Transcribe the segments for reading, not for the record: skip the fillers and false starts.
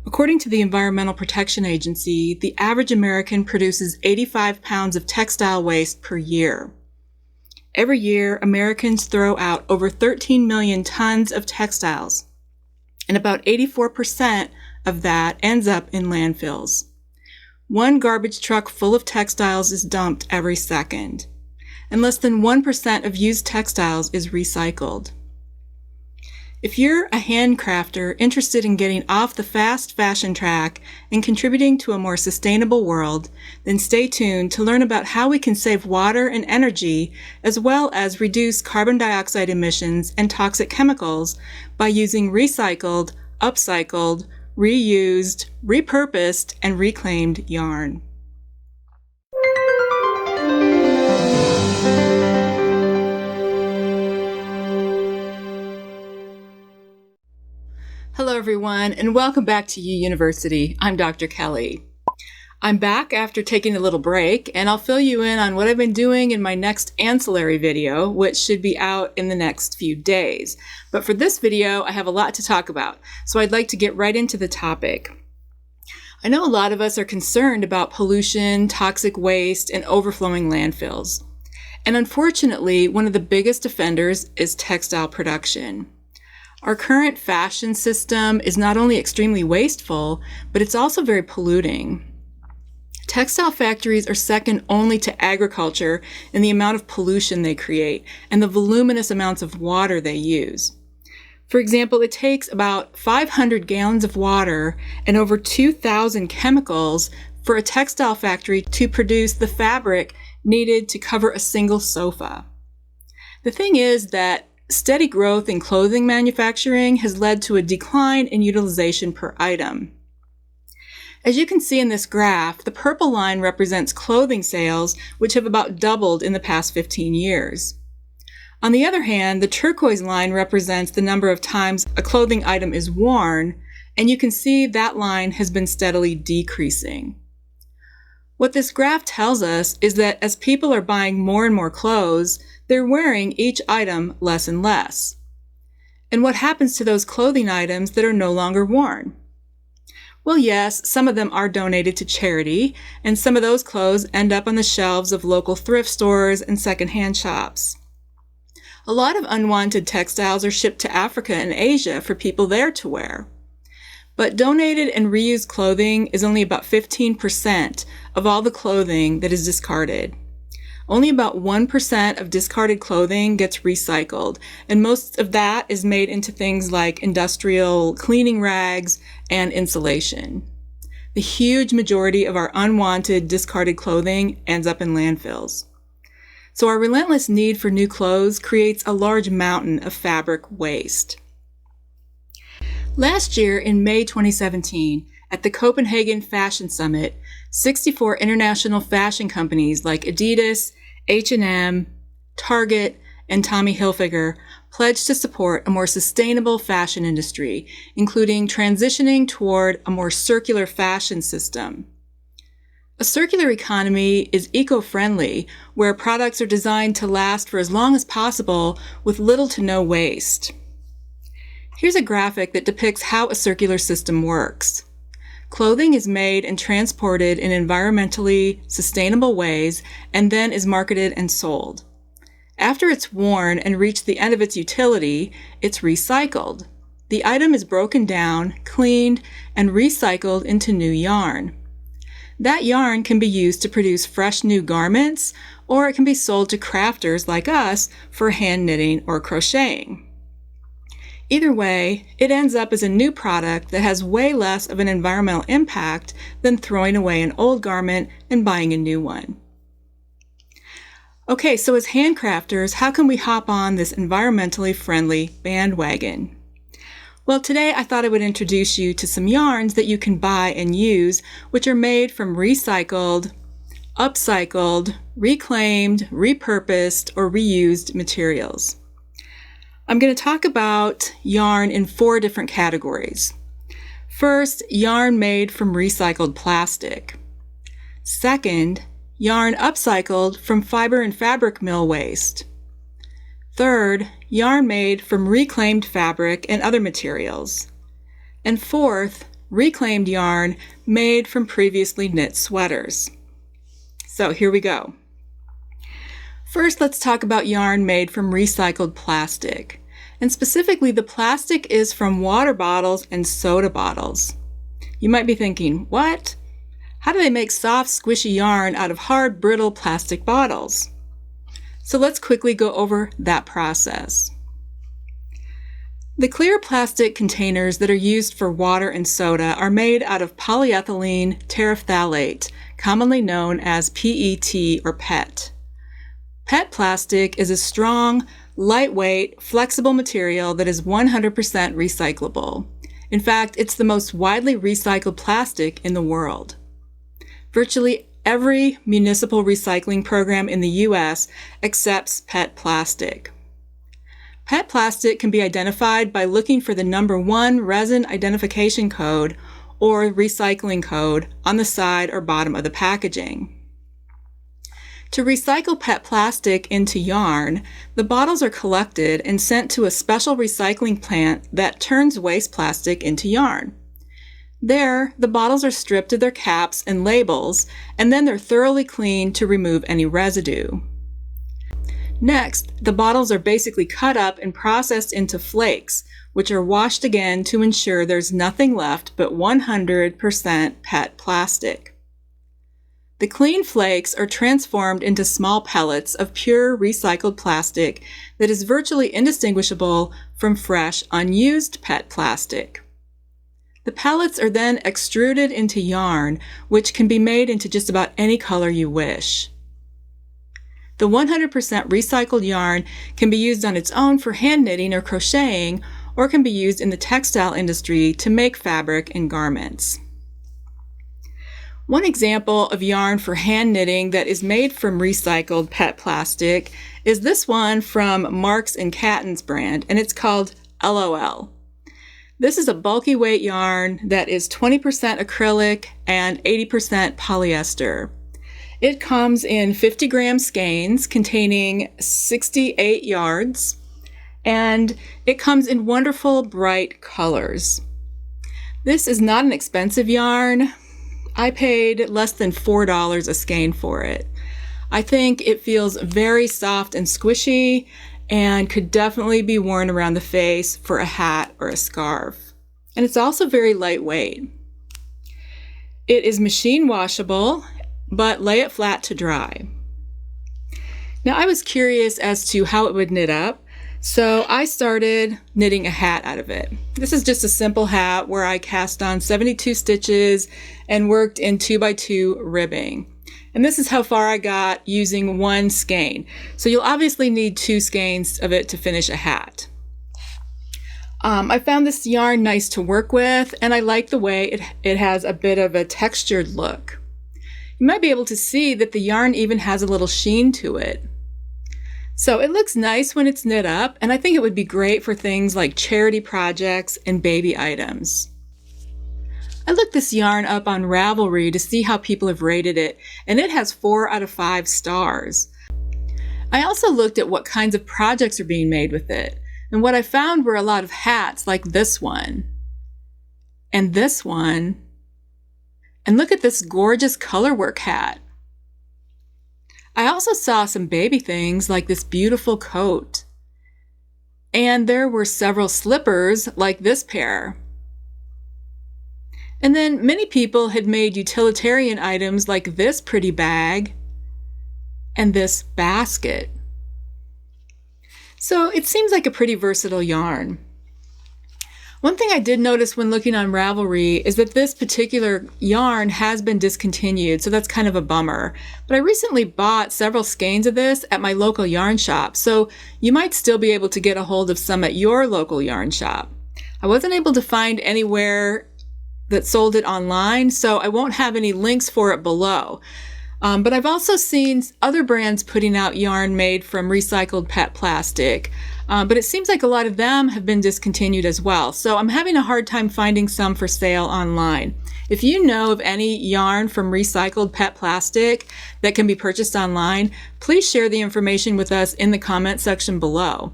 According to the Environmental Protection Agency, the average American produces 85 pounds of textile waste per year. Every year, Americans throw out over 13 million tons of textiles, and about 84% of that ends up in landfills. One garbage truck full of textiles is dumped every second, and less than 1% of used textiles is recycled. If you're a handcrafter interested in getting off the fast fashion track and contributing to a more sustainable world, then stay tuned to learn about how we can save water and energy, as well as reduce carbon dioxide emissions and toxic chemicals by using recycled, upcycled, reused, repurposed, and reclaimed yarn. Hello everyone, and welcome back to U University. I'm Dr. Kelly. I'm back after taking a little break, and I'll fill you in on what I've been doing in my next ancillary video, which should be out in the next few days. But for this video, I have a lot to talk about, so I'd like to get right into the topic. I know a lot of us are concerned about pollution, toxic waste, and overflowing landfills. And unfortunately, one of the biggest offenders is textile production. Our current fashion system is not only extremely wasteful, but it's also very polluting. Textile factories are second only to agriculture in the amount of pollution they create and the voluminous amounts of water they use. For example, it takes about 500 gallons of water and over 2,000 chemicals for a textile factory to produce the fabric needed to cover a single sofa. The thing is that steady growth in clothing manufacturing has led to a decline in utilization per item. As you can see in this graph, the purple line represents clothing sales, which have about doubled in the past 15 years. On the other hand, the turquoise line represents the number of times a clothing item is worn, and you can see that line has been steadily decreasing. What this graph tells us is that as people are buying more and more clothes, they're wearing each item less and less. And what happens to those clothing items that are no longer worn? Well, yes, some of them are donated to charity, and some of those clothes end up on the shelves of local thrift stores and secondhand shops. A lot of unwanted textiles are shipped to Africa and Asia for people there to wear. But donated and reused clothing is only about 15% of all the clothing that is discarded. Only about 1% of discarded clothing gets recycled, and most of that is made into things like industrial cleaning rags and insulation. The huge majority of our unwanted discarded clothing ends up in landfills. So our relentless need for new clothes creates a large mountain of fabric waste. Last year, in May 2017, at the Copenhagen Fashion Summit, 64 international fashion companies like Adidas, H&M, Target, and Tommy Hilfiger pledged to support a more sustainable fashion industry, including transitioning toward a more circular fashion system. A circular economy is eco-friendly, where products are designed to last for as long as possible with little to no waste. Here's a graphic that depicts how a circular system works. Clothing is made and transported in environmentally sustainable ways and then is marketed and sold. After it's worn and reached the end of its utility, it's recycled. The item is broken down, cleaned, and recycled into new yarn. That yarn can be used to produce fresh new garments, or it can be sold to crafters like us for hand knitting or crocheting. Either way, it ends up as a new product that has way less of an environmental impact than throwing away an old garment and buying a new one. Okay, so as handcrafters, how can we hop on this environmentally friendly bandwagon? Well, today I thought I would introduce you to some yarns that you can buy and use, which are made from recycled, upcycled, reclaimed, repurposed, or reused materials. I'm going to talk about yarn in 4 different categories. First, yarn made from recycled plastic. Second, yarn upcycled from fiber and fabric mill waste. Third, yarn made from reclaimed fabric and other materials. And fourth, reclaimed yarn made from previously knit sweaters. So here we go. First, let's talk about yarn made from recycled plastic. And specifically, the plastic is from water bottles and soda bottles. You might be thinking, what? How do they make soft, squishy yarn out of hard, brittle plastic bottles? So let's quickly go over that process. The clear plastic containers that are used for water and soda are made out of polyethylene terephthalate, commonly known as PET or PET. PET plastic is a strong, lightweight, flexible material that is 100% recyclable. In fact, it's the most widely recycled plastic in the world. Virtually every municipal recycling program in the U.S. accepts PET plastic. PET plastic can be identified by looking for the number 1 resin identification code or recycling code on the side or bottom of the packaging. To recycle PET plastic into yarn, the bottles are collected and sent to a special recycling plant that turns waste plastic into yarn. There, the bottles are stripped of their caps and labels, and then they're thoroughly cleaned to remove any residue. Next, the bottles are basically cut up and processed into flakes, which are washed again to ensure there's nothing left but 100% PET plastic. The clean flakes are transformed into small pellets of pure recycled plastic that is virtually indistinguishable from fresh, unused PET plastic. The pellets are then extruded into yarn, which can be made into just about any color you wish. The 100% recycled yarn can be used on its own for hand knitting or crocheting, or can be used in the textile industry to make fabric and garments. One example of yarn for hand knitting that is made from recycled PET plastic is this one from Marks & Kattens brand, and it's called LOL. This is a bulky weight yarn that is 20% acrylic and 80% polyester. It comes in 50-gram skeins containing 68 yards, and it comes in wonderful bright colors. This is not an expensive yarn. I paid less than $4 a skein for it. I think it feels very soft and squishy and could definitely be worn around the face for a hat or a scarf. And it's also very lightweight. It is machine washable, but lay it flat to dry. Now, I was curious as to how it would knit up, so I started knitting a hat out of it. This is just a simple hat where I cast on 72 stitches and worked in 2x2 ribbing. And this is how far I got using one skein. So you'll obviously need 2 skeins of it to finish a hat. I found this yarn nice to work with, and I like the way it has a bit of a textured look. You might be able to see that the yarn even has a little sheen to it. So it looks nice when it's knit up, and I think it would be great for things like charity projects and baby items. I looked this yarn up on Ravelry to see how people have rated it, and it has 4 out of 5 stars. I also looked at what kinds of projects are being made with it, and what I found were a lot of hats like this one, and this one, and look at this gorgeous colorwork hat. I also saw some baby things like this beautiful coat. And there were several slippers like this pair. And then many people had made utilitarian items like this pretty bag and this basket. So it seems like a pretty versatile yarn. One thing I did notice when looking on Ravelry is that this particular yarn has been discontinued, so that's kind of a bummer. But I recently bought several skeins of this at my local yarn shop, so you might still be able to get a hold of some at your local yarn shop. I wasn't able to find anywhere that sold it online, so I won't have any links for it below. But I've also seen other brands putting out yarn made from recycled PET plastic. But it seems like a lot of them have been discontinued as well. So I'm having a hard time finding some for sale online. If you know of any yarn from recycled PET plastic that can be purchased online, please share the information with us in the comment section below.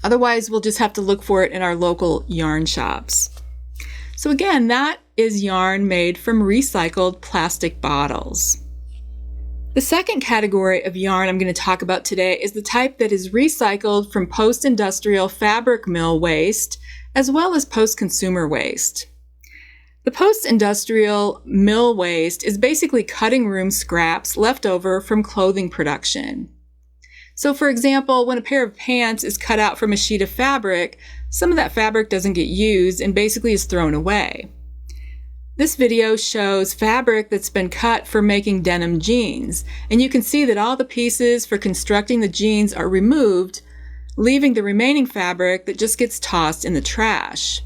Otherwise, we'll just have to look for it in our local yarn shops. So again, that is yarn made from recycled plastic bottles. The second category of yarn I'm going to talk about today is the type that is recycled from post-industrial fabric mill waste, as well as post-consumer waste. The post-industrial mill waste is basically cutting room scraps left over from clothing production. So for example, when a pair of pants is cut out from a sheet of fabric, some of that fabric doesn't get used and basically is thrown away. This video shows fabric that's been cut for making denim jeans, and you can see that all the pieces for constructing the jeans are removed, leaving the remaining fabric that just gets tossed in the trash.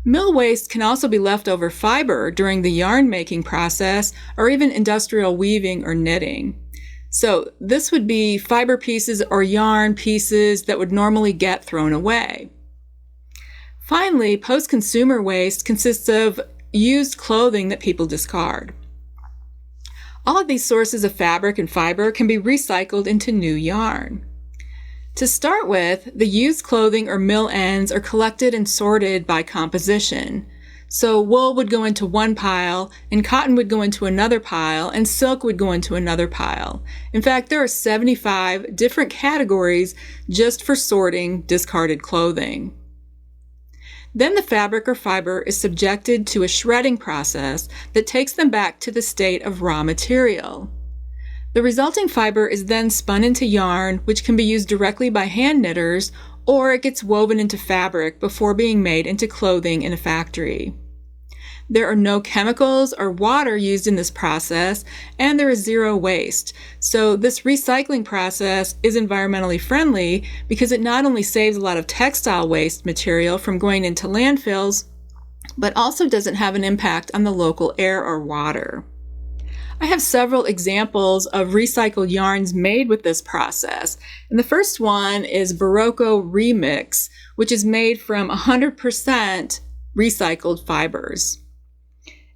Mill waste can also be leftover fiber during the yarn making process or even industrial weaving or knitting. So this would be fiber pieces or yarn pieces that would normally get thrown away. Finally, post-consumer waste consists of used clothing that people discard. All of these sources of fabric and fiber can be recycled into new yarn. To start with, the used clothing or mill ends are collected and sorted by composition. So wool would go into one pile, and cotton would go into another pile, and silk would go into another pile. In fact, there are 75 different categories just for sorting discarded clothing. Then the fabric or fiber is subjected to a shredding process that takes them back to the state of raw material. The resulting fiber is then spun into yarn, which can be used directly by hand knitters, or it gets woven into fabric before being made into clothing in a factory. There are no chemicals or water used in this process, and there is zero waste. So this recycling process is environmentally friendly because it not only saves a lot of textile waste material from going into landfills, but also doesn't have an impact on the local air or water. I have several examples of recycled yarns made with this process. And the first one is Berroco Remix, which is made from 100% recycled fibers.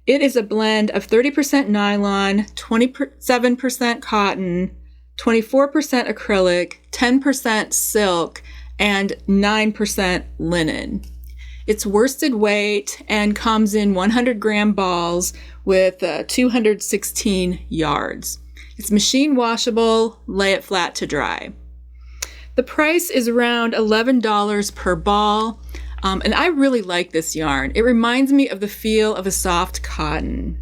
It is a blend of 30% nylon, 27% cotton, 24% acrylic, 10% silk, and 9% linen. It's worsted weight and comes in 100-gram balls with 216 yards. It's machine washable, lay it flat to dry. The price is around $11 per ball, and I really like this yarn. It reminds me of the feel of a soft cotton.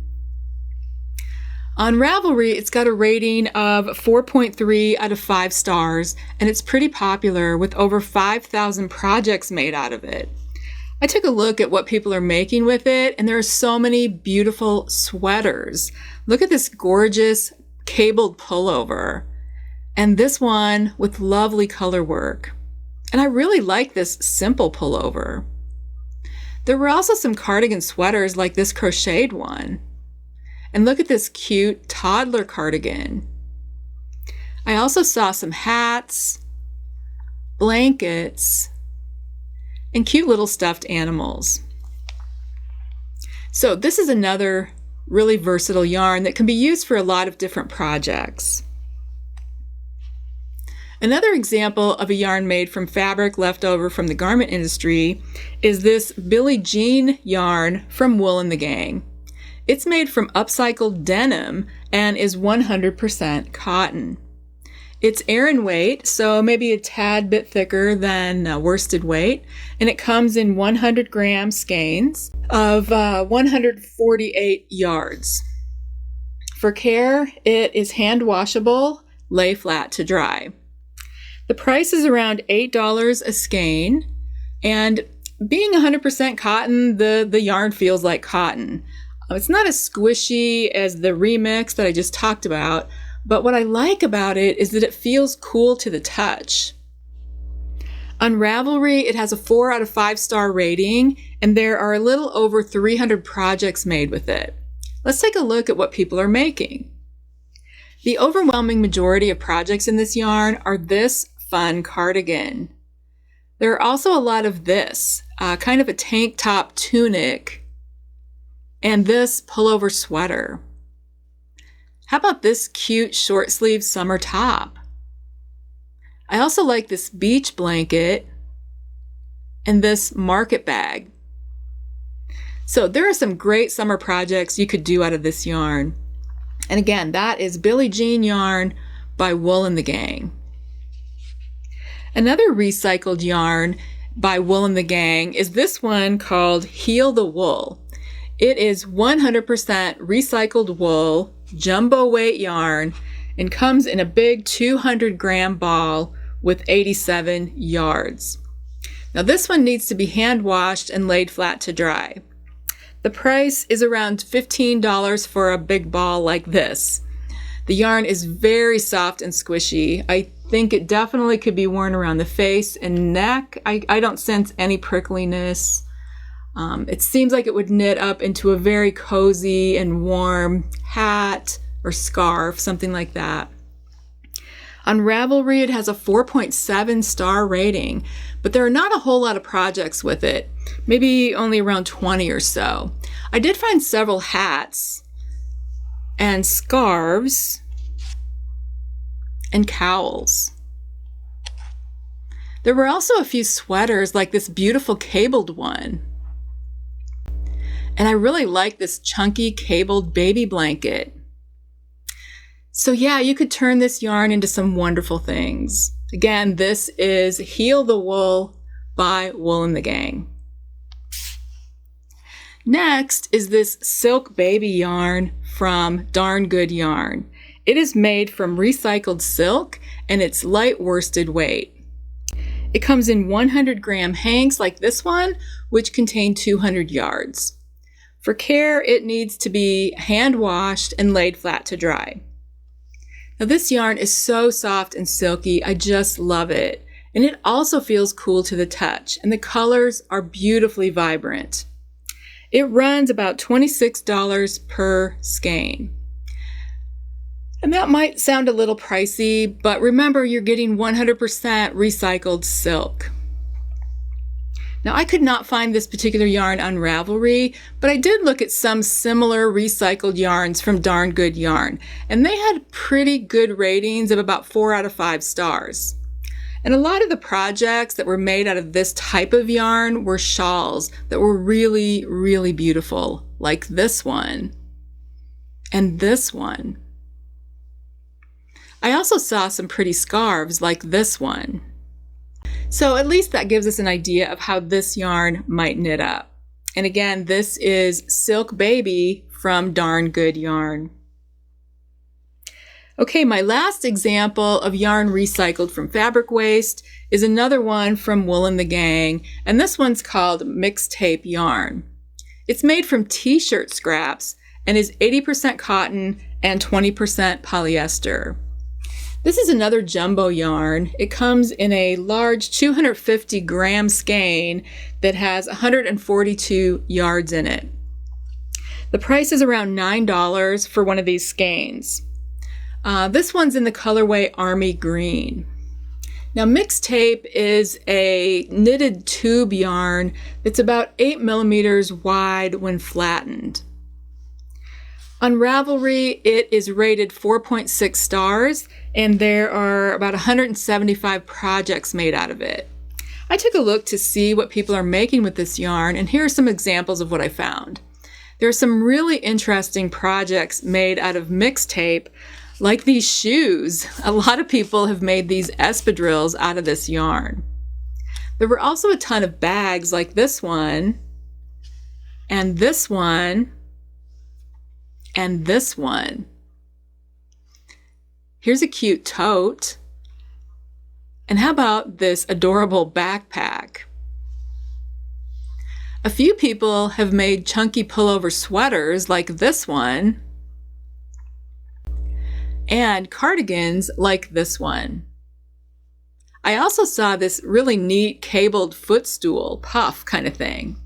On Ravelry, it's got a rating of 4.3 out of 5 stars, and it's pretty popular with over 5,000 projects made out of it. I took a look at what people are making with it, and there are so many beautiful sweaters. Look at this gorgeous cabled pullover, and this one with lovely color work. And I really like this simple pullover. There were also some cardigan sweaters like this crocheted one. And look at this cute toddler cardigan. I also saw some hats, blankets, and cute little stuffed animals. So this is another really versatile yarn that can be used for a lot of different projects. Another example of a yarn made from fabric left over from the garment industry is this Billie jean yarn from Wool and the Gang. It's made from upcycled denim and is 100% cotton. It's Aran weight, so maybe a tad bit thicker than worsted weight, and it comes in 100-gram skeins of 148 yards. For care, it is hand washable, lay flat to dry. The price is around $8 a skein, and being 100% cotton, the yarn feels like cotton. It's not as squishy as the remix that I just talked about, but what I like about it is that it feels cool to the touch. On Ravelry, it has a 4 out of 5 star rating, and there are a little over 300 projects made with it. Let's take a look at what people are making. The overwhelming majority of projects in this yarn are this fun cardigan. There are also a lot of this, kind of a tank top tunic, and this pullover sweater. How about this cute short sleeve summer top? I also like this beach blanket and this market bag. So there are some great summer projects you could do out of this yarn. And again, that is Billie Jean yarn by Wool and the Gang. Another recycled yarn by Wool and the Gang is this one called Heal the Wool. It is 100% recycled wool, jumbo weight yarn, and comes in a big 200-gram ball with 87 yards. Now this one needs to be hand washed and laid flat to dry. The price is around $15 for a big ball like this. The yarn is very soft and squishy. I think it definitely could be worn around the face and neck. I don't sense any prickliness. It seems like it would knit up into a very cozy and warm hat or scarf, something like that. On Ravelry, it has a 4.7 star rating, but there are not a whole lot of projects with it, maybe only around 20 or so. I did find several hats and scarves and cowls. There were also a few sweaters like this beautiful cabled one. And I really like this chunky cabled baby blanket. So yeah, you could turn this yarn into some wonderful things. Again, this is Heal the Wool by Wool and the Gang. Next is this silk baby yarn from Darn Good Yarn. It is made from recycled silk and it's light worsted weight. It comes in 100-gram hanks like this one, which contain 200 yards. For care, it needs to be hand washed and laid flat to dry. Now this yarn is so soft and silky, I just love it. And it also feels cool to the touch, and the colors are beautifully vibrant. It runs about $26 per skein. And that might sound a little pricey, but remember you're getting 100% recycled silk. Now I could not find this particular yarn on Ravelry, but I did look at some similar recycled yarns from Darn Good Yarn, and they had pretty good ratings of about 4 out of 5 stars. And a lot of the projects that were made out of this type of yarn were shawls that were really, really beautiful, like this one and this one. I also saw some pretty scarves like this one. So at least that gives us an idea of how this yarn might knit up. And again, this is Silk Baby from Darn Good Yarn. Okay, my last example of yarn recycled from fabric waste is another one from Wool and the Gang, and this one's called Mixtape Yarn. It's made from t-shirt scraps and is 80% cotton and 20% polyester. This is another jumbo yarn. It comes in a large 250-gram skein that has 142 yards in it. The price is around $9 for one of these skeins. This one's in the colorway Army Green. Now mixtape is a knitted tube yarn that's about 8 millimeters wide when flattened. On Ravelry, it is rated 4.6 stars, and there are about 175 projects made out of it. I took a look to see what people are making with this yarn, and here are some examples of what I found. There are some really interesting projects made out of mixtape, like these shoes. A lot of people have made these espadrilles out of this yarn. There were also a ton of bags like this one, and this one, and this one. Here's a cute tote. And how about this adorable backpack? A few people have made chunky pullover sweaters like this one, and cardigans like this one. I also saw this really neat cabled footstool puff kind of thing.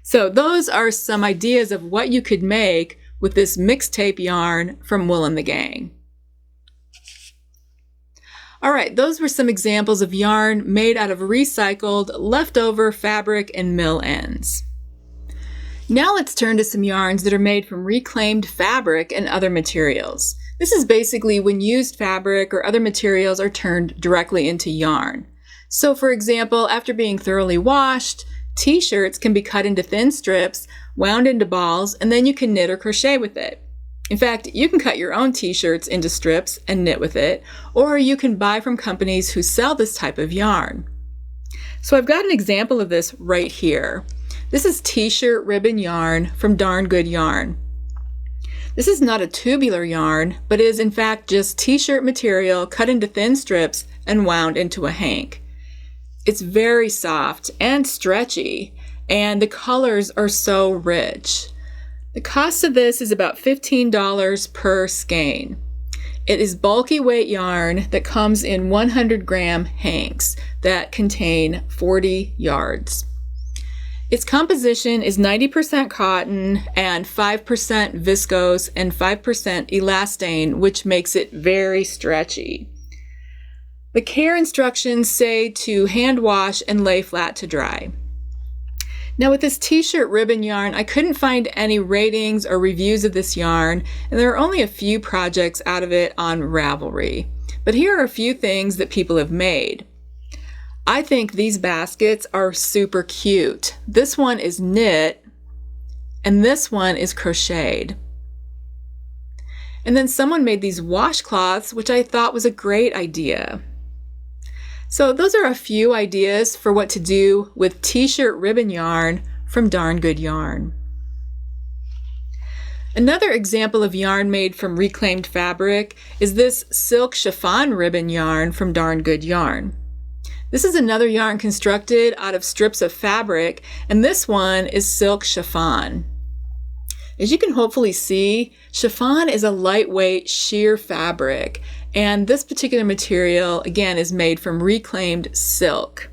So those are some ideas of what you could make with this mixtape yarn from Wool and the Gang. All right, those were some examples of yarn made out of recycled, leftover fabric and mill ends. Now let's turn to some yarns that are made from reclaimed fabric and other materials. This is basically when used fabric or other materials are turned directly into yarn. So for example, after being thoroughly washed, t-shirts can be cut into thin strips wound into balls, and then you can knit or crochet with it. In fact, you can cut your own t-shirts into strips and knit with it, or you can buy from companies who sell this type of yarn. So I've got an example of this right here. This is t-shirt ribbon yarn from Darn Good Yarn. This is not a tubular yarn, but is in fact just t-shirt material cut into thin strips and wound into a hank. It's very soft and stretchy, and the colors are so rich. The cost of this is about $15 per skein. It is bulky weight yarn that comes in 100-gram hanks that contain 40 yards. Its composition is 90% cotton and 5% viscose and 5% elastane, which makes it very stretchy. The care instructions say to hand wash and lay flat to dry. Now with this t-shirt ribbon yarn, I couldn't find any ratings or reviews of this yarn, and there are only a few projects out of it on Ravelry. But here are a few things that people have made. I think these baskets are super cute. This one is knit, and this one is crocheted. And then someone made these washcloths, which I thought was a great idea. So those are a few ideas for what to do with t-shirt ribbon yarn from Darn Good Yarn. Another example of yarn made from reclaimed fabric is this silk chiffon ribbon yarn from Darn Good Yarn. This is another yarn constructed out of strips of fabric, and this one is silk chiffon. As you can hopefully see, chiffon is a lightweight sheer fabric, and this particular material, again, is made from reclaimed silk.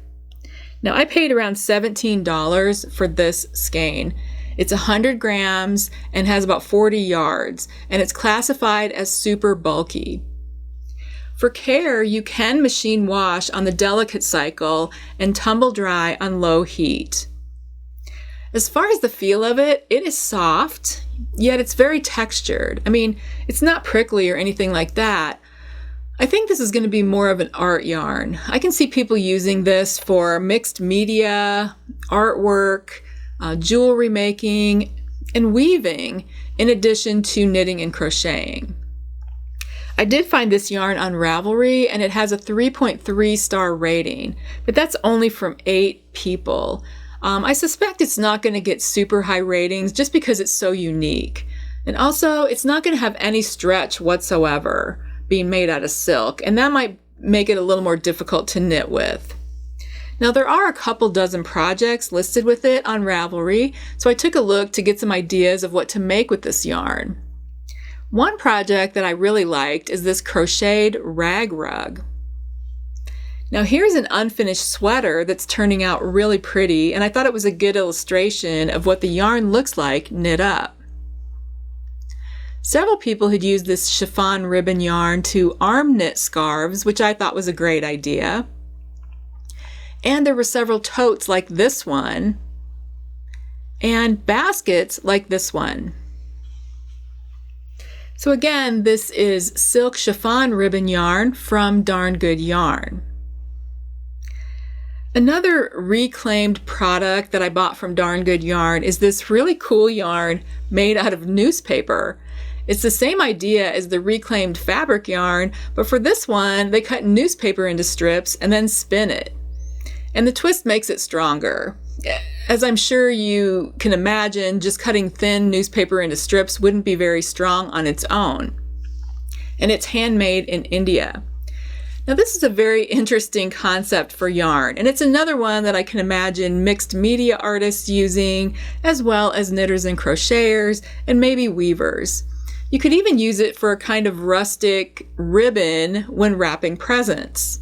Now, I paid around $17 for this skein. It's 100 grams and has about 40 yards, and it's classified as super bulky. For care, you can machine wash on the delicate cycle and tumble dry on low heat. As far as the feel of it, it is soft, yet it's very textured. I mean, it's not prickly or anything like that. I think this is going to be more of an art yarn. I can see people using this for mixed media, artwork, jewelry making, and weaving, in addition to knitting and crocheting. I did find this yarn on Ravelry, and it has a 3.3 star rating, but that's only from 8 people. I suspect it's not going to get super high ratings just because it's so unique. And also, it's not going to have any stretch whatsoever, being made out of silk, and that might make it a little more difficult to knit with. Now, there are a couple dozen projects listed with it on Ravelry, so I took a look to get some ideas of what to make with this yarn. One project that I really liked is this Crocheted Rag Rug. Now here's an unfinished sweater that's turning out really pretty, and I thought it was a good illustration of what the yarn looks like knit up. Several people had used this chiffon ribbon yarn to arm knit scarves, which I thought was a great idea. And there were several totes like this one, and baskets like this one. So again, this is silk chiffon ribbon yarn from Darn Good Yarn. Another reclaimed product that I bought from Darn Good Yarn is this really cool yarn made out of newspaper. It's the same idea as the reclaimed fabric yarn, but for this one, they cut newspaper into strips and then spin it. And the twist makes it stronger. As I'm sure you can imagine, just cutting thin newspaper into strips wouldn't be very strong on its own. And it's handmade in India. Now this is a very interesting concept for yarn, and it's another one that I can imagine mixed media artists using, as well as knitters and crocheters, and maybe weavers. You could even use it for a kind of rustic ribbon when wrapping presents.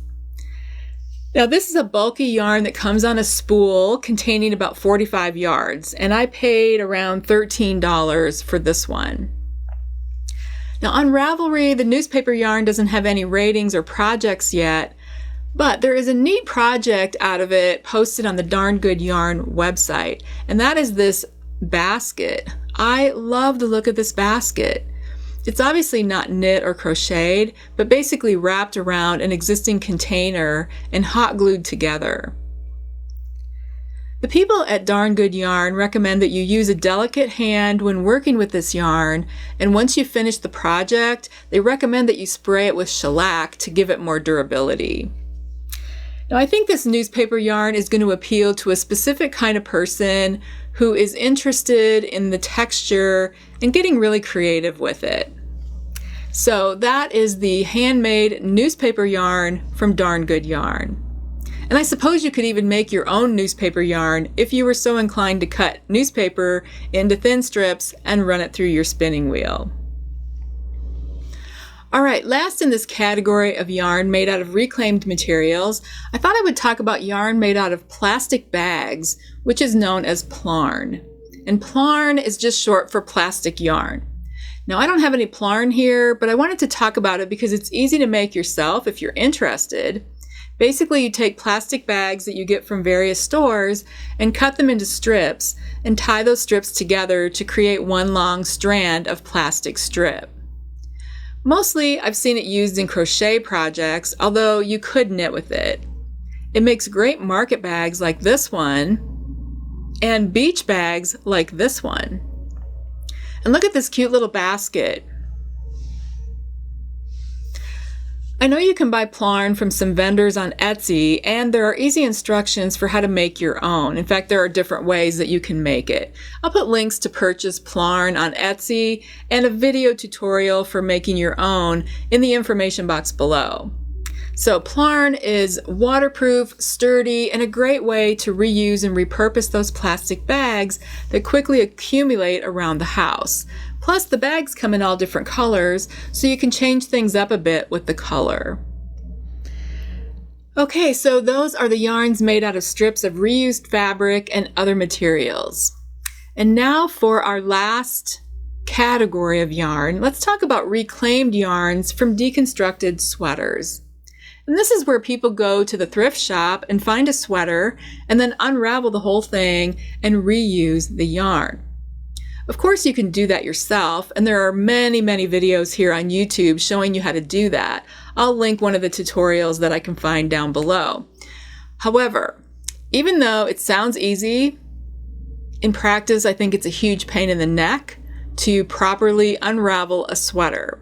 Now this is a bulky yarn that comes on a spool containing about 45 yards, and I paid around $13 for this one. Now on Ravelry, the newspaper yarn doesn't have any ratings or projects yet, but there is a neat project out of it posted on the Darn Good Yarn website, and that is this basket. I love the look of this basket. It's obviously not knit or crocheted, but basically wrapped around an existing container and hot glued together. The people at Darn Good Yarn recommend that you use a delicate hand when working with this yarn, and once you finish the project, they recommend that you spray it with shellac to give it more durability. Now, I think this newspaper yarn is going to appeal to a specific kind of person who is interested in the texture and getting really creative with it. So that is the handmade newspaper yarn from Darn Good Yarn. And I suppose you could even make your own newspaper yarn if you were so inclined to cut newspaper into thin strips and run it through your spinning wheel. All right, last in this category of yarn made out of reclaimed materials, I thought I would talk about yarn made out of plastic bags, which is known as plarn. And plarn is just short for plastic yarn. Now, I don't have any plarn here, but I wanted to talk about it because it's easy to make yourself if you're interested. Basically, you take plastic bags that you get from various stores and cut them into strips and tie those strips together to create one long strand of plastic strip. Mostly, I've seen it used in crochet projects, although you could knit with it. It makes great market bags like this one and beach bags like this one. And look at this cute little basket. I know you can buy plarn from some vendors on Etsy, and there are easy instructions for how to make your own. In fact, there are different ways that you can make it. I'll put links to purchase plarn on Etsy and a video tutorial for making your own in the information box below. So plarn is waterproof, sturdy, and a great way to reuse and repurpose those plastic bags that quickly accumulate around the house. Plus, the bags come in all different colors, so you can change things up a bit with the color. Okay, so those are the yarns made out of strips of reused fabric and other materials. And now for our last category of yarn, let's talk about reclaimed yarns from deconstructed sweaters. And this is where people go to the thrift shop and find a sweater and then unravel the whole thing and reuse the yarn. Of course, you can do that yourself, and there are many, many videos here on YouTube showing you how to do that. I'll link one of the tutorials that I can find down below. However, even though it sounds easy, in practice, I think it's a huge pain in the neck to properly unravel a sweater.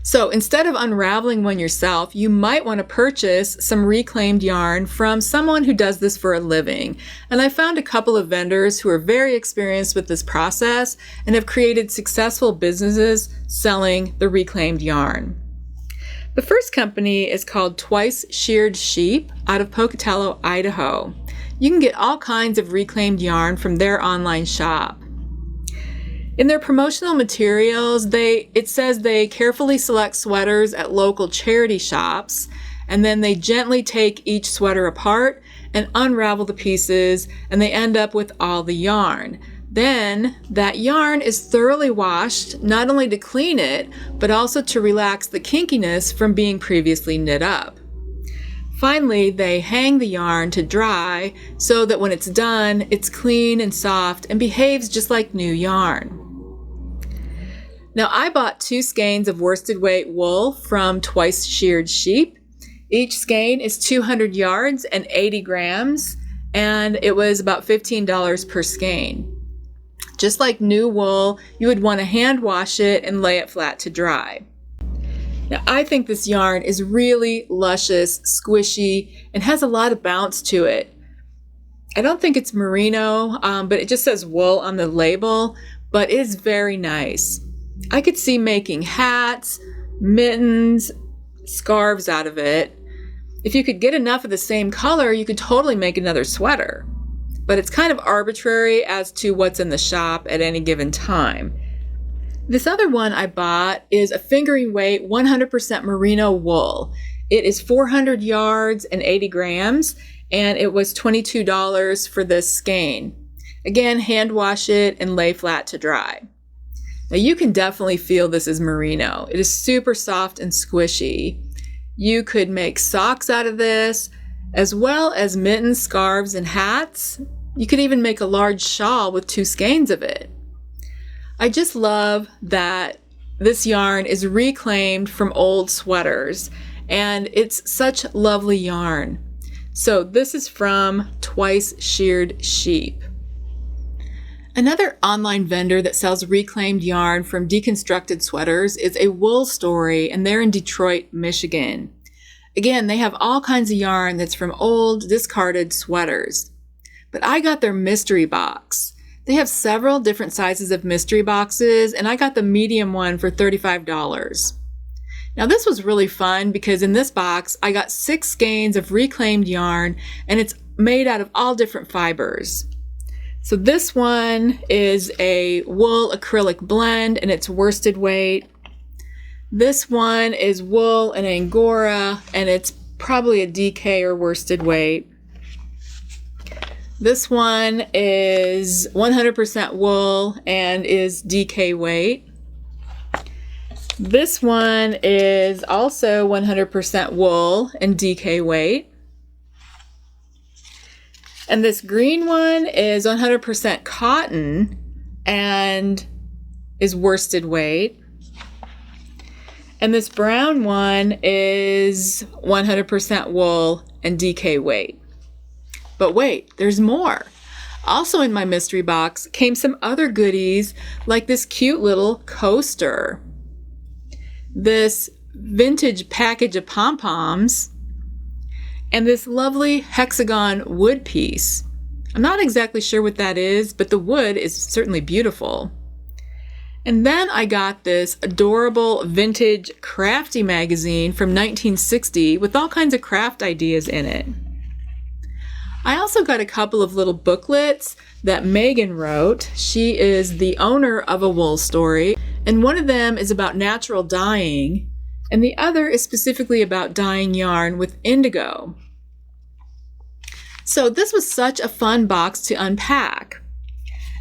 So instead of unraveling one yourself, you might want to purchase some reclaimed yarn from someone who does this for a living. And I found a couple of vendors who are very experienced with this process and have created successful businesses selling the reclaimed yarn. The first company is called Twice Sheared Sheep out of Pocatello, Idaho. You can get all kinds of reclaimed yarn from their online shop. In their promotional materials, it says they carefully select sweaters at local charity shops, and then they gently take each sweater apart and unravel the pieces, and they end up with all the yarn. Then that yarn is thoroughly washed, not only to clean it, but also to relax the kinkiness from being previously knit up. Finally, they hang the yarn to dry so that when it's done, it's clean and soft and behaves just like new yarn. Now, I bought 2 skeins of worsted weight wool from Twice Sheared Sheep. Each skein is 200 yards and 80 grams, and it was about $15 per skein. Just like new wool, you would want to hand wash it and lay it flat to dry. Now, I think this yarn is really luscious, squishy, and has a lot of bounce to it. I don't think it's merino, but it just says wool on the label, but it is very nice. I could see making hats, mittens, scarves out of it. If you could get enough of the same color, you could totally make another sweater. But it's kind of arbitrary as to what's in the shop at any given time. This other one I bought is a fingering weight 100% merino wool. It is 400 yards and 80 grams, and it was $22 for this skein. Again, hand wash it and lay flat to dry. Now you can definitely feel this is merino. It is super soft and squishy. You could make socks out of this, as well as mittens, scarves, and hats. You could even make a large shawl with 2 skeins of it. I just love that this yarn is reclaimed from old sweaters, and it's such lovely yarn. So this is from Twice Sheared Sheep. Another online vendor that sells reclaimed yarn from Deconstructed sweaters is A Wool Story, and they're in Detroit, Michigan. Again, they have all kinds of yarn that's from old, discarded sweaters. But I got their mystery box. They have several different sizes of mystery boxes, and I got the medium one for $35. Now this was really fun because in this box, I got 6 skeins of reclaimed yarn, and it's made out of all different fibers. So this one is a wool acrylic blend, and it's worsted weight. This one is wool and Angora, and it's probably a DK or worsted weight. This one is 100% wool and is DK weight. This one is also 100% wool and DK weight. And this green one is 100% cotton and is worsted weight. And this brown one is 100% wool and DK weight. But wait, there's more. Also in my mystery box came some other goodies like this cute little coaster, this vintage package of pom-poms, and this lovely hexagon wood piece. I'm not exactly sure what that is, but the wood is certainly beautiful. And then I got this adorable vintage crafty magazine from 1960 with all kinds of craft ideas in it. I also got a couple of little booklets that Megan wrote. She is the owner of A Wool Story, and one of them is about natural dyeing, and the other is specifically about dyeing yarn with indigo. So this was such a fun box to unpack.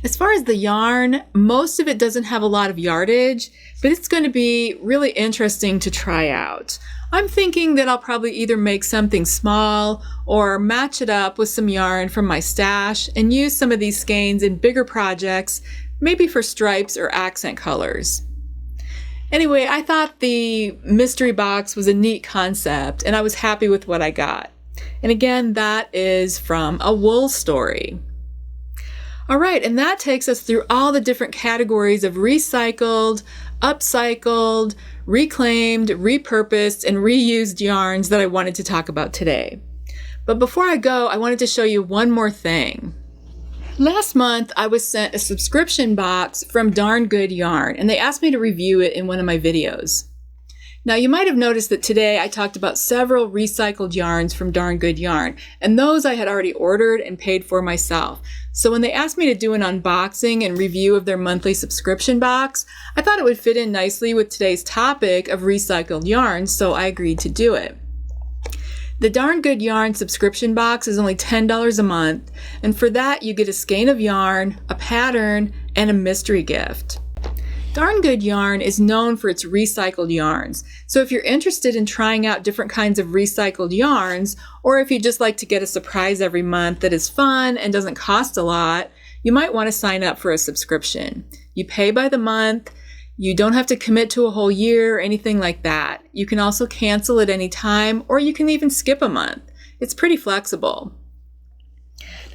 As far as the yarn, most of it doesn't have a lot of yardage, but it's going to be really interesting to try out. I'm thinking that I'll probably either make something small or match it up with some yarn from my stash and use some of these skeins in bigger projects, maybe for stripes or accent colors. Anyway, I thought the mystery box was a neat concept, and I was happy with what I got. And again, that is from A Wool Story. All right, and that takes us through all the different categories of recycled, upcycled, reclaimed, repurposed, and reused yarns that I wanted to talk about today. But before I go, I wanted to show you one more thing. Last month, I was sent a subscription box from Darn Good Yarn, and they asked me to review it in one of my videos. Now, you might have noticed that today I talked about several recycled yarns from Darn Good Yarn, and those I had already ordered and paid for myself. So when they asked me to do an unboxing and review of their monthly subscription box, I thought it would fit in nicely with today's topic of recycled yarns, so I agreed to do it. The Darn Good Yarn subscription box is only $10 a month, and for that you get a skein of yarn, a pattern, and a mystery gift. Darn Good Yarn is known for its recycled yarns, so if you're interested in trying out different kinds of recycled yarns, or if you just like to get a surprise every month that is fun and doesn't cost a lot, you might want to sign up for a subscription. You pay by the month, you don't have to commit to a whole year or anything like that. You can also cancel at any time, or you can even skip a month. It's pretty flexible.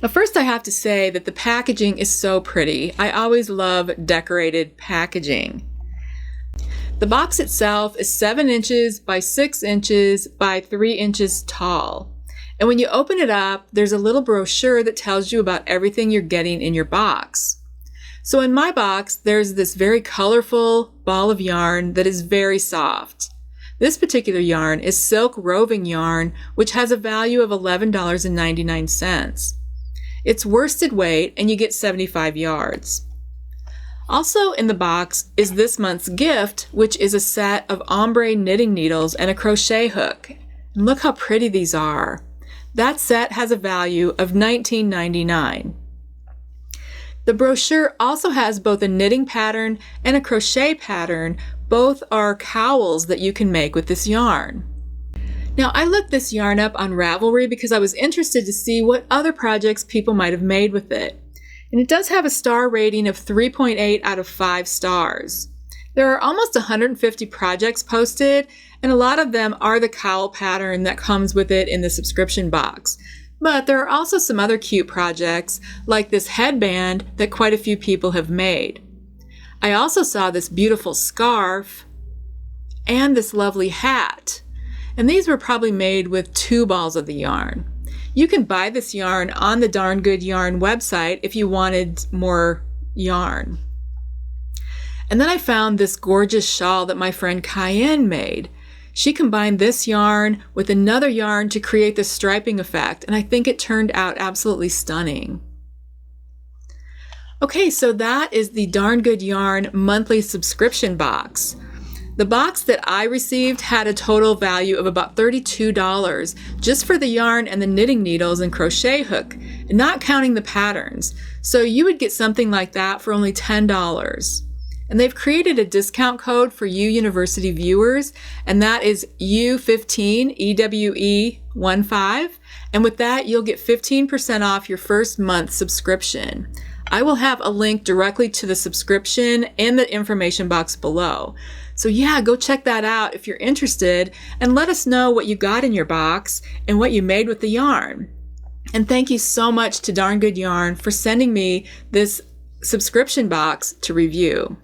Now, first I have to say that the packaging is so pretty. I always love decorated packaging. The box itself is 7 inches by 6 inches by 3 inches tall. And when you open it up, there's a little brochure that tells you about everything you're getting in your box. So in my box, there's this very colorful ball of yarn that is very soft. This particular yarn is silk roving yarn, which has a value of $11.99. It's worsted weight, and you get 75 yards. Also in the box is this month's gift, which is a set of ombre knitting needles and a crochet hook. And look how pretty these are. That set has a value of $19.99. The brochure also has both a knitting pattern and a crochet pattern. Both are cowls that you can make with this yarn. Now, I looked this yarn up on Ravelry because I was interested to see what other projects people might have made with it. And it does have a star rating of 3.8 out of 5 stars. There are almost 150 projects posted, and a lot of them are the cowl pattern that comes with it in the subscription box. But there are also some other cute projects, like this headband that quite a few people have made. I also saw this beautiful scarf and this lovely hat. And these were probably made with 2 balls of the yarn. You can buy this yarn on the Darn Good Yarn website if you wanted more yarn. And then I found this gorgeous shawl that my friend Cayenne made. She combined this yarn with another yarn to create the striping effect, and I think it turned out absolutely stunning. Okay, so that is the Darn Good Yarn monthly subscription box. The box that I received had a total value of about $32 just for the yarn and the knitting needles and crochet hook, not counting the patterns. So you would get something like that for only $10. And they've created a discount code for you University viewers, and that is U15, EWE15. And with that, you'll get 15% off your first month subscription. I will have a link directly to the subscription in the information box below. So yeah, go check that out if you're interested, and let us know what you got in your box and what you made with the yarn. And thank you so much to Darn Good Yarn for sending me this subscription box to review.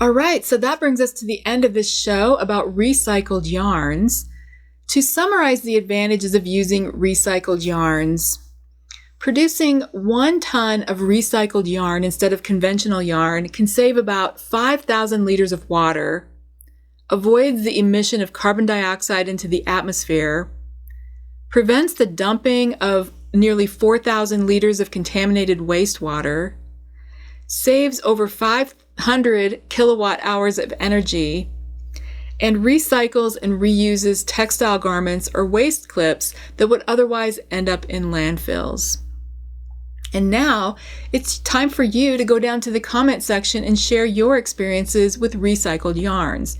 All right, so that brings us to the end of this show about recycled yarns. To summarize the advantages of using recycled yarns, producing 1 ton of recycled yarn instead of conventional yarn can save about 5,000 liters of water, avoids the emission of carbon dioxide into the atmosphere, prevents the dumping of nearly 4,000 liters of contaminated wastewater, saves over 500 kilowatt hours of energy, and recycles and reuses textile garments or waste clips that would otherwise end up in landfills. And now it's time for you to go down to the comment section and share your experiences with recycled yarns.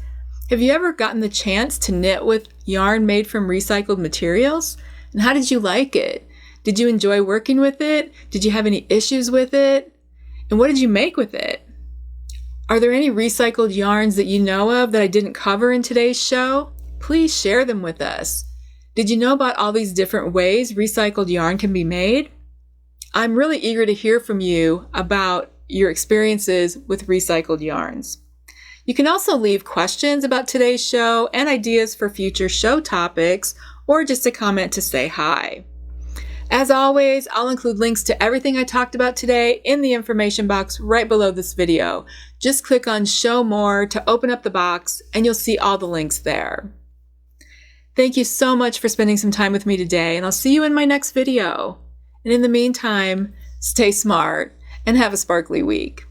Have you ever gotten the chance to knit with yarn made from recycled materials? And how did you like it? Did you enjoy working with it? Did you have any issues with it? And what did you make with it? Are there any recycled yarns that you know of that I didn't cover in today's show? Please share them with us. Did you know about all these different ways recycled yarn can be made? I'm really eager to hear from you about your experiences with recycled yarns. You can also leave questions about today's show and ideas for future show topics, or just a comment to say hi. As always, I'll include links to everything I talked about today in the information box right below this video. Just click on Show More to open up the box, and you'll see all the links there. Thank you so much for spending some time with me today, and I'll see you in my next video. And in the meantime, stay smart and have a sparkly week.